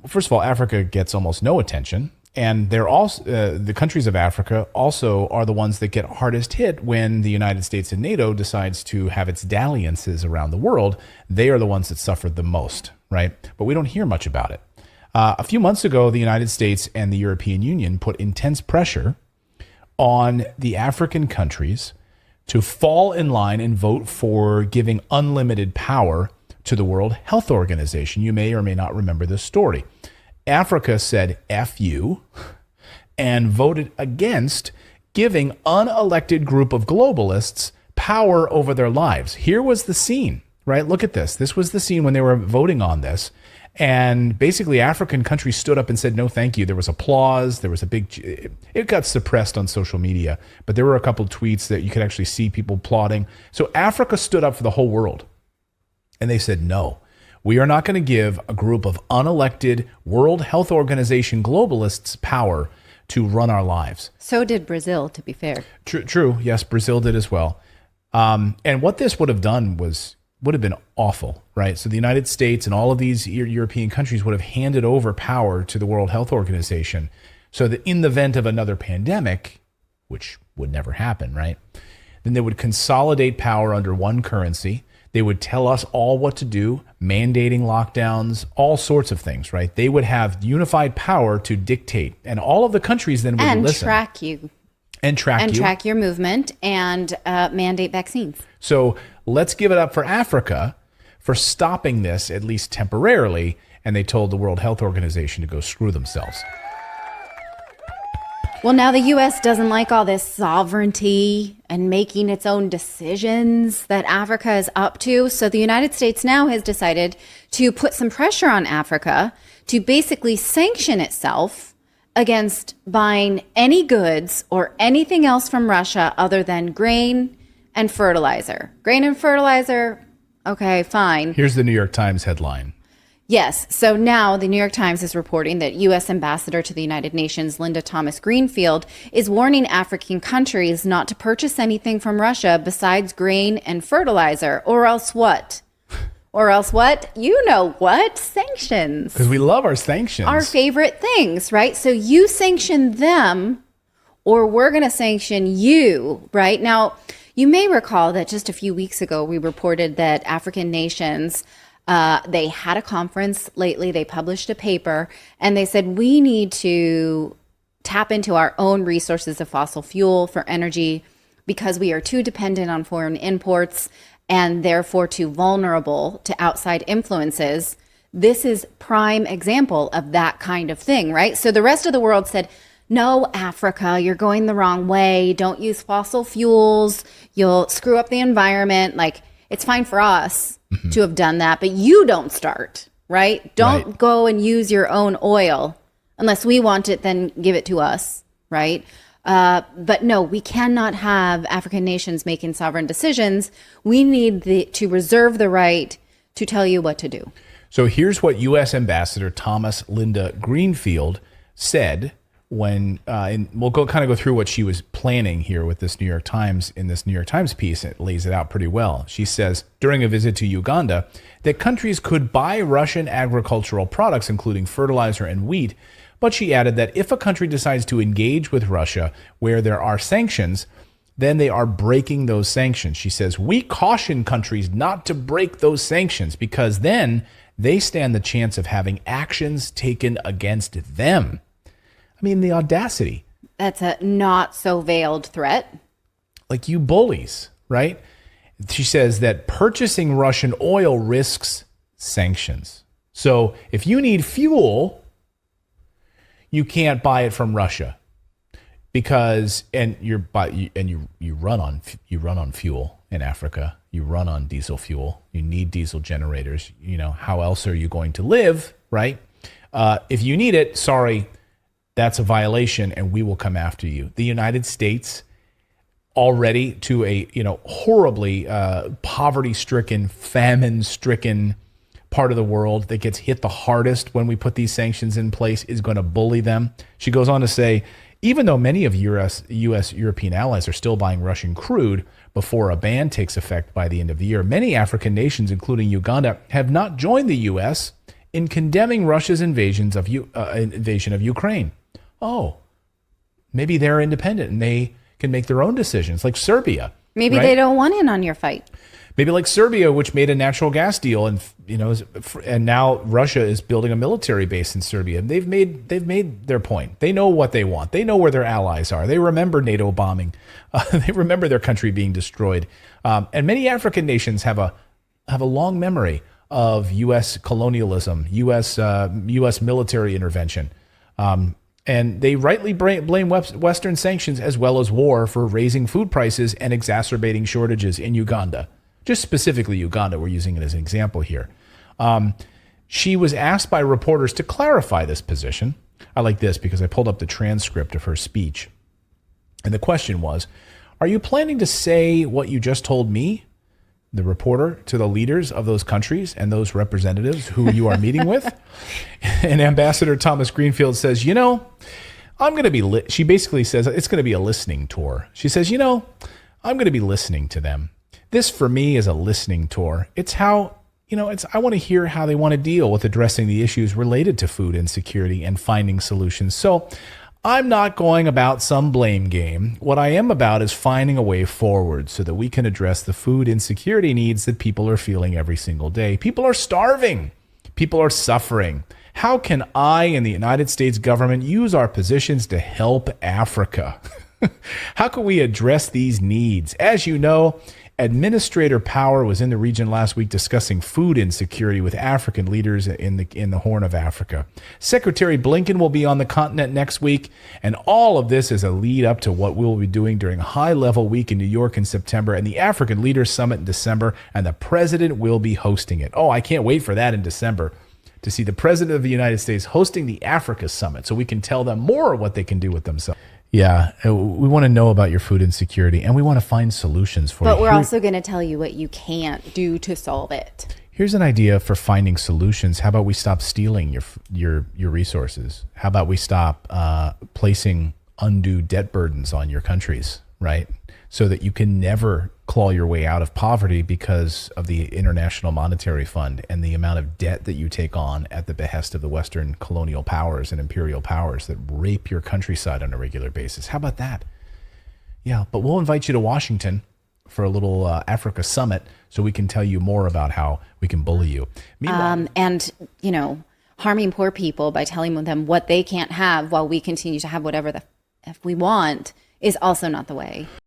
first of all, Africa gets almost no attention. And they're also the countries of Africa also are the ones that get hardest hit when the United States and NATO decides to have its dalliances around the world. They are the ones that suffered the most, right? But we don't hear much about it. A few months ago, the United States and the European Union put intense pressure on the African countries to fall in line and vote for giving unlimited power to the World Health Organization. You may or may not remember this story. Africa said F you and voted against giving unelected group of globalists power over their lives. Here was the scene, right? Look at this. This was the scene when they were voting on this. And basically African countries stood up and said, no, thank you. There was applause. There was it got suppressed on social media, but there were a couple of tweets that you could actually see people applauding. So Africa stood up for the whole world and they said, no. We are not going to give a group of unelected World Health Organization globalists power to run our lives. So did Brazil, to be fair. True. Yes, Brazil did as well. And what this would have done would have been awful, right? So the United States and all of these European countries would have handed over power to the World Health Organization so that in the event of another pandemic, which would never happen, right? Then they would consolidate power under one currency. They would tell us all what to do, mandating lockdowns, all sorts of things, right? They would have unified power to dictate, and all of the countries then would listen. And track your movement and mandate vaccines. So let's give it up for Africa for stopping this, at least temporarily, and they told the World Health Organization to go screw themselves. Well, now the U.S. doesn't like all this sovereignty and making its own decisions that Africa is up to. So the United States now has decided to put some pressure on Africa to basically sanction itself against buying any goods or anything else from Russia other than grain and fertilizer. Grain and fertilizer, okay, fine. Here's the New York Times headline. Yes. So now the New York Times is reporting that U.S. Ambassador to the United Nations, Linda Thomas-Greenfield, is warning African countries not to purchase anything from Russia besides grain and fertilizer, or else what? Or else what? You know what? Sanctions. Because we love our sanctions. Our favorite things, right? So you sanction them, or we're going to sanction you, right? Now, you may recall that just a few weeks ago, we reported that African nations they had a conference lately. They published a paper and they said, we need to tap into our own resources of fossil fuel for energy because we are too dependent on foreign imports and therefore too vulnerable to outside influences. This is prime example of that kind of thing, right? So the rest of the world said, no, Africa, you're going the wrong way. Don't use fossil fuels. You'll screw up the environment. Like, it's fine for us to have done that, but you don't start, right? Don't go and use your own oil unless we want it, then give it to us, right? But no, we cannot have African nations making sovereign decisions. We need to reserve the right to tell you what to do. So here's what U.S. Ambassador Thomas Linda Greenfield said when, and we'll go through what she was planning here with this New York Times. In this New York Times piece, it lays it out pretty well. She says, during a visit to Uganda, that countries could buy Russian agricultural products, including fertilizer and wheat. But she added that if a country decides to engage with Russia where there are sanctions, then they are breaking those sanctions. She says, we caution countries not to break those sanctions because then they stand the chance of having actions taken against them. I mean, the audacity. That's a not so veiled threat. Like, you bullies, right? She says that purchasing Russian oil risks sanctions. So if you need fuel, you can't buy it from Russia because you run on fuel in Africa. You run on diesel fuel. You need diesel generators. You know, how else are you going to live, right? If you need it, sorry, that's a violation and we will come after you. The United States, already to a horribly poverty-stricken, famine-stricken part of the world that gets hit the hardest when we put these sanctions in place, is going to bully them. She goes on to say, even though many of U.S. European allies are still buying Russian crude before a ban takes effect by the end of the year, many African nations, including Uganda, have not joined the U.S. in condemning Russia's invasion of Ukraine. Oh, maybe they're independent and they can make their own decisions, like Serbia. Maybe right? they don't want in on your fight. Maybe like Serbia, which made a natural gas deal, and and now Russia is building a military base in Serbia. They've made their point. They know what they want. They know where their allies are. They remember NATO bombing. They remember their country being destroyed. And many African nations have a long memory of U.S. colonialism, U.S. military intervention. And they rightly blame Western sanctions as well as war for raising food prices and exacerbating shortages in Uganda. Just specifically Uganda, we're using it as an example here. She was asked by reporters to clarify this position. I like this because I pulled up the transcript of her speech. And the question was, are you planning to say what you just told me, the reporter, to the leaders of those countries and those representatives who you are meeting with? And Ambassador Thomas Greenfield says, I'm going to be, she basically says it's going to be a listening tour. She says, I'm going to be listening to them. This for me is a listening tour. It's how, I want to hear how they want to deal with addressing the issues related to food insecurity and finding solutions. So I'm not going about some blame game. What I am about is finding a way forward so that we can address the food insecurity needs that people are feeling every single day. People are starving. People are suffering. How can I and the United States government use our positions to help Africa? How can we address these needs? As you know, Administrator Power was in the region last week discussing food insecurity with African leaders in the Horn of Africa. Secretary Blinken will be on the continent next week, and all of this is a lead up to what we'll be doing during a high-level week in New York in September and the African Leaders Summit in December, and the president will be hosting it. Oh, I can't wait for that in December, to see the president of the United States hosting the Africa Summit so we can tell them more what they can do with themselves. Yeah, we want to know about your food insecurity, and we want to find solutions for you. But we're also going to tell you what you can't do to solve it. Here's an idea for finding solutions. How about we stop stealing your resources? How about we stop placing undue debt burdens on your countries, right? So that you can never claw your way out of poverty because of the International Monetary Fund and the amount of debt that you take on at the behest of the Western colonial powers and imperial powers that rape your countryside on a regular basis. How about that? Yeah, but we'll invite you to Washington for a little Africa summit so we can tell you more about how we can bully you. Meanwhile, harming poor people by telling them what they can't have while we continue to have whatever the F we want is also not the way.